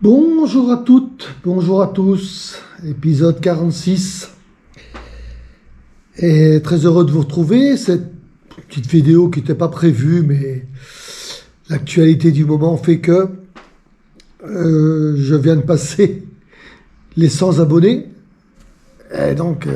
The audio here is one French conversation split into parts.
Bonjour à toutes, bonjour à tous, épisode 46. Et très heureux de vous retrouver, cette petite vidéo qui n'était pas prévue, mais l'actualité du moment fait que je viens de passer les 100 abonnés. Et donc,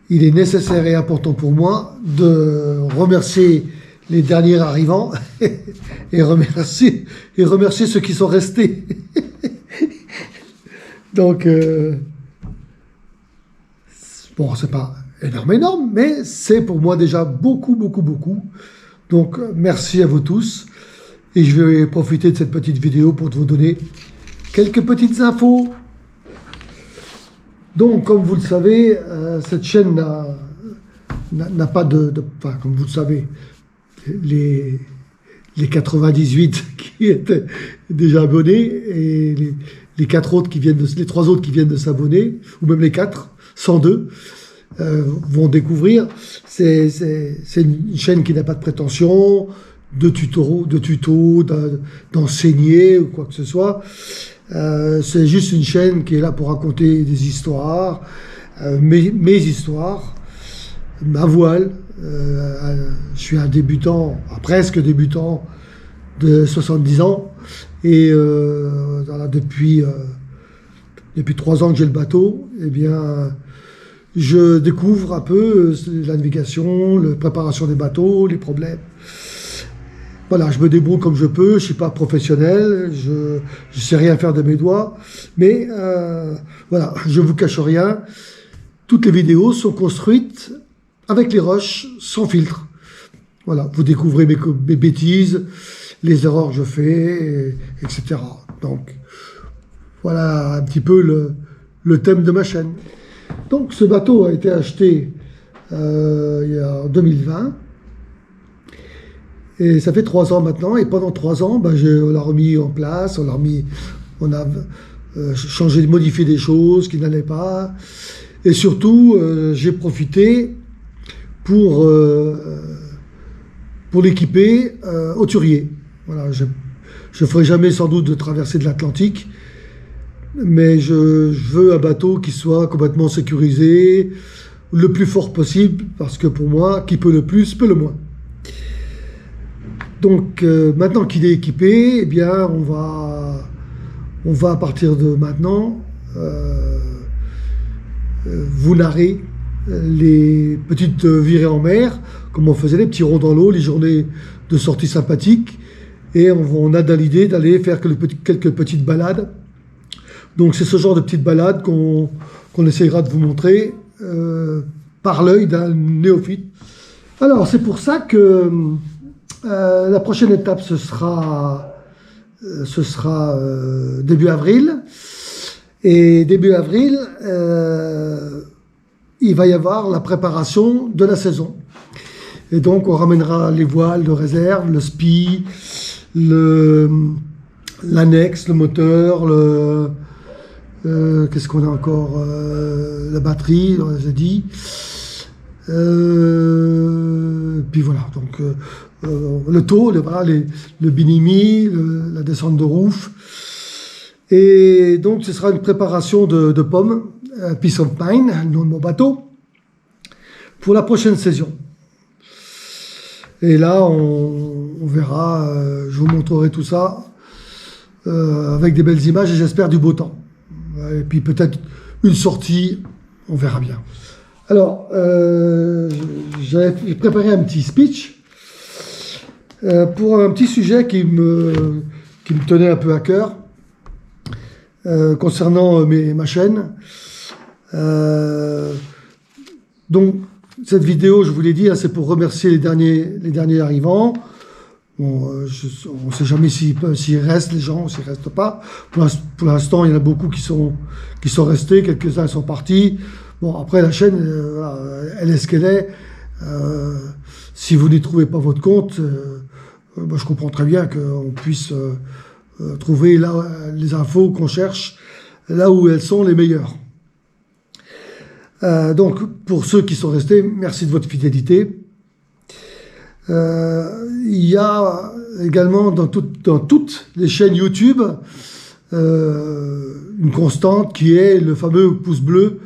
il est nécessaire et important pour moi de remercier les derniers arrivants et remercier ceux qui sont restés. Donc, bon, c'est pas énorme, mais c'est pour moi déjà beaucoup. Donc, merci à vous tous. Et je vais profiter de cette petite vidéo pour vous donner quelques petites infos. Donc, comme vous le savez, cette chaîne n'a pas enfin, comme vous le savez, les 98 qui étaient déjà abonnés et les 3 autres qui viennent de s'abonner, ou même les 4, 102, vont découvrir. C'est une chaîne qui n'a pas de prétention, de tutos, d'enseigner ou quoi que ce soit. C'est juste une chaîne qui est là pour raconter des histoires, mes histoires, ma voile. Je suis un débutant, presque débutant de 70 ans et voilà, depuis 3 ans que j'ai le bateau, eh bien, je découvre un peu la navigation, la préparation des bateaux, les problèmes. Voilà, je me débrouille comme je peux, je ne suis pas professionnel, je ne sais rien faire de mes doigts, mais voilà, je ne vous cache rien, toutes les vidéos sont construites avec les rushs, sans filtre. Voilà, vous découvrez mes bêtises, les erreurs que je fais, etc. Donc, voilà un petit peu le thème de ma chaîne. Donc, ce bateau a été acheté en 2020. Et ça fait 3 ans maintenant. Et pendant 3 ans, on l'a remis en place, on a changé, modifié des choses qui n'allaient pas. Et surtout, j'ai profité pour l'équiper hauturier. Voilà, je ne ferai jamais sans doute de traversée de l'Atlantique, mais je veux un bateau qui soit complètement sécurisé, le plus fort possible, parce que pour moi, qui peut le plus, peut le moins. Donc maintenant qu'il est équipé, eh bien, on va à partir de maintenant vous narrer les petites virées en mer, comme on faisait, les petits ronds dans l'eau, les journées de sortie sympathiques, et on a l'idée d'aller faire quelques petites balades. Donc c'est ce genre de petites balades qu'on essayera de vous montrer par l'œil d'un néophyte. Alors c'est pour ça que la prochaine étape ce sera début avril, et début avril il va y avoir la préparation de la saison. Et donc, on ramènera les voiles de réserve, le spi, l'annexe, le moteur, qu'est-ce qu'on a encore, la batterie, on les a dit. Puis voilà, donc le taux, le binimi, la descente de roof. Et donc, ce sera une préparation de pommes, Peace of Mind, le nom de mon bateau, pour la prochaine saison. Et là, on verra, je vous montrerai tout ça avec des belles images et j'espère du beau temps. Et puis peut-être une sortie, on verra bien. Alors, j'ai préparé un petit speech pour un petit sujet qui me tenait un peu à cœur concernant ma chaîne. Donc, cette vidéo, je vous l'ai dit, hein, c'est pour remercier les derniers arrivants. Bon, on ne sait jamais s'ils restent les gens ou s'ils ne restent pas. Pour l'instant, il y en a beaucoup qui sont restés, quelques-uns sont partis. Bon, après, la chaîne, elle est ce qu'elle est. Si vous n'y trouvez pas votre compte, je comprends très bien qu'on puisse trouver là les infos qu'on cherche, là où elles sont les meilleures. Donc, pour ceux qui sont restés, merci de votre fidélité. Il y a également dans toutes les chaînes YouTube une constante qui est le fameux pouce bleu.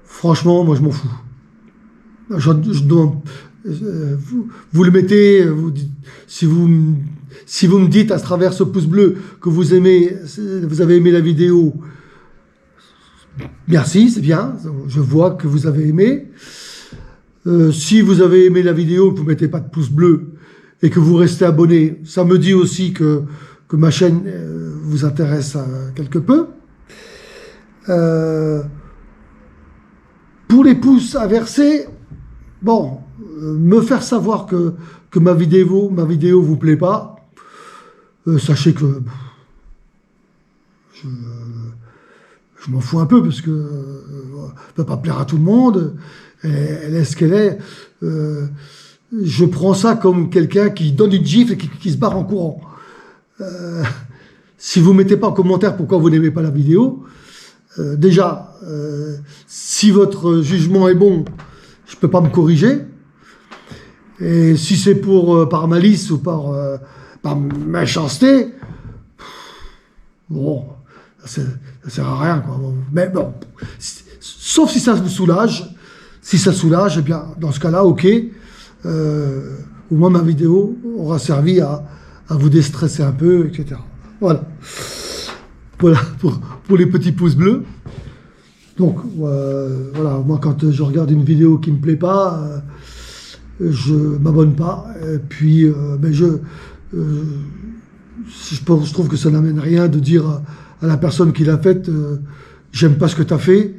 Franchement, moi je m'en fous. Vous le mettez, si vous me dites à travers ce pouce bleu que vous avez aimé la vidéo, merci, c'est bien, je vois que vous avez aimé. Si vous avez aimé la vidéo, que vous ne mettez pas de pouce bleu et que vous restez abonné, ça me dit aussi que ma chaîne vous intéresse quelque peu. Pour les pouces inversés, bon, me faire savoir que ma vidéo vous plaît pas, sachez que je m'en fous un peu parce que ne peut pas plaire à tout le monde. Elle est ce qu'elle est. Je prends ça comme quelqu'un qui donne une gifle et qui se barre en courant. Si vous ne mettez pas en commentaire pourquoi vous n'aimez pas la vidéo, déjà, si votre jugement est bon, je ne peux pas me corriger. Et si c'est par malice ou par méchanceté, bon, ça ne sert à rien, quoi. Mais bon, sauf si ça vous soulage. Si ça soulage, eh bien, dans ce cas-là, ok. Au moins, ma vidéo aura servi à vous déstresser un peu, etc. Voilà. Voilà pour les petits pouces bleus. Donc, voilà, moi, quand je regarde une vidéo qui ne me plaît pas, je ne m'abonne pas. Et puis, je trouve que ça n'amène rien de dire à la personne qui l'a faite, j'aime pas ce que tu as fait.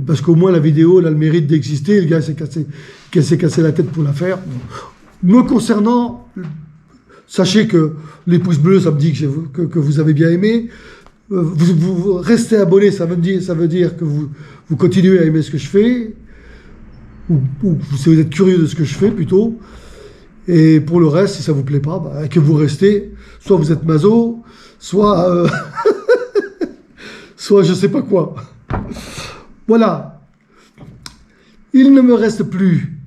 Parce qu'au moins la vidéo elle a le mérite d'exister, le gars s'est cassé la tête pour la faire. Me concernant, sachez que les pouces bleus, ça me dit que vous avez bien aimé. Vous restez abonné, ça veut dire que vous continuez à aimer ce que je fais, ou si vous êtes curieux de ce que je fais plutôt. Et pour le reste, si ça vous plaît pas, que vous restez, soit vous êtes maso, soit soit je sais pas quoi. Voilà, il ne me reste plus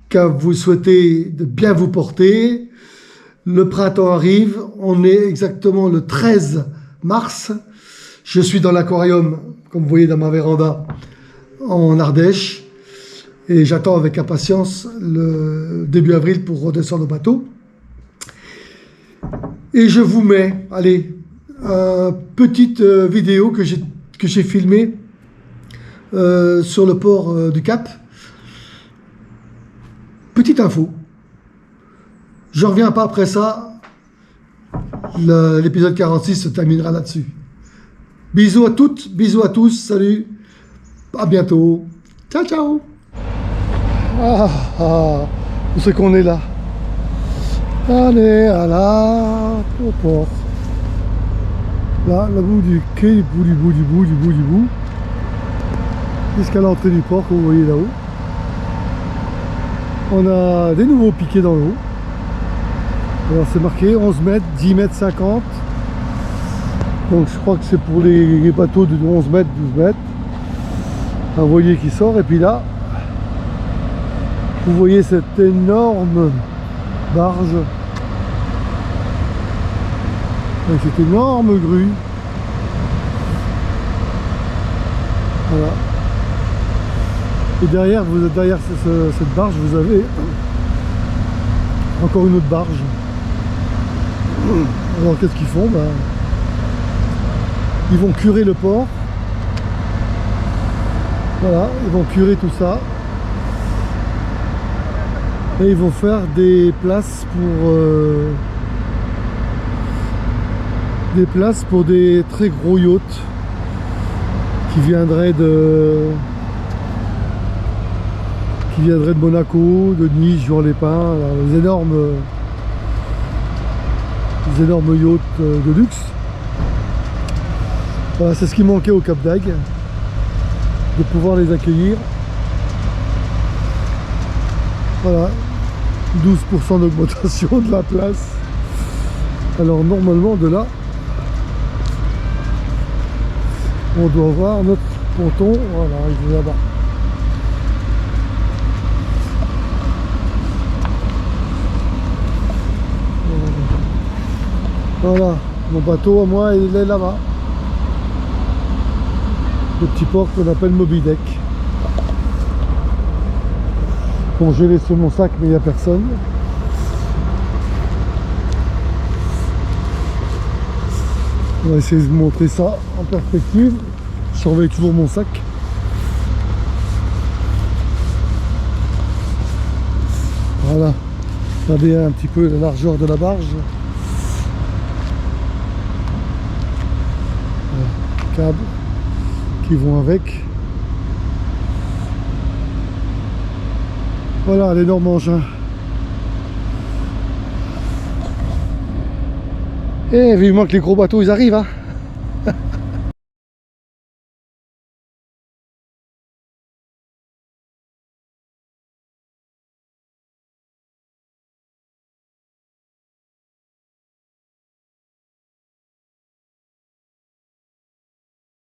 qu'à vous souhaiter de bien vous porter. Le printemps arrive, on est exactement le 13 mars. Je suis dans l'aquarium, comme vous voyez dans ma véranda, en Ardèche. Et j'attends avec impatience le début avril pour redescendre au bateau. Et je vous mets, allez, une petite vidéo que j'ai filmée sur le port du Cap. Petite info. Je reviens pas après ça. L'épisode 46 se terminera là-dessus. Bisous à toutes, bisous à tous, salut, à bientôt. Ciao, ciao. Où c'est qu'on est là? On est au port. Là, le bout du quai, du bout. Jusqu'à l'entrée du port que vous voyez là-haut. On a des nouveaux piquets dans l'eau. Alors c'est marqué 11 mètres, 10 mètres 50. Donc je crois que c'est pour les bateaux de 11 mètres, 12 mètres. Un voilier qui sort et puis là, vous voyez cette énorme barge. Avec cette énorme grue. Voilà. Et derrière cette barge, vous avez encore une autre barge. Alors qu'est-ce qu'ils font? Ils vont curer le port. Voilà, ils vont curer tout ça. Et ils vont faire des places pour des très gros yachts qui viendraient de Monaco, de Nice, Juan-les-Pins, les énormes yachts de luxe. Voilà, c'est ce qui manquait au Cap d'Agde, de pouvoir les accueillir. Voilà, 12% d'augmentation de la place. Alors normalement de là, on doit voir notre ponton. Voilà, il est là-bas. Voilà, mon bateau à moi il est là-bas. Le petit port qu'on appelle Moby Deck. Bon, j'ai laissé mon sac mais il n'y a personne. On va essayer de vous montrer ça en perspective. Je surveille toujours mon sac. Voilà, regardez un petit peu la largeur de la barge. Voilà, les câbles qui vont avec. Voilà l'énorme engin. Et vivement que les gros bateaux ils arrivent, hein.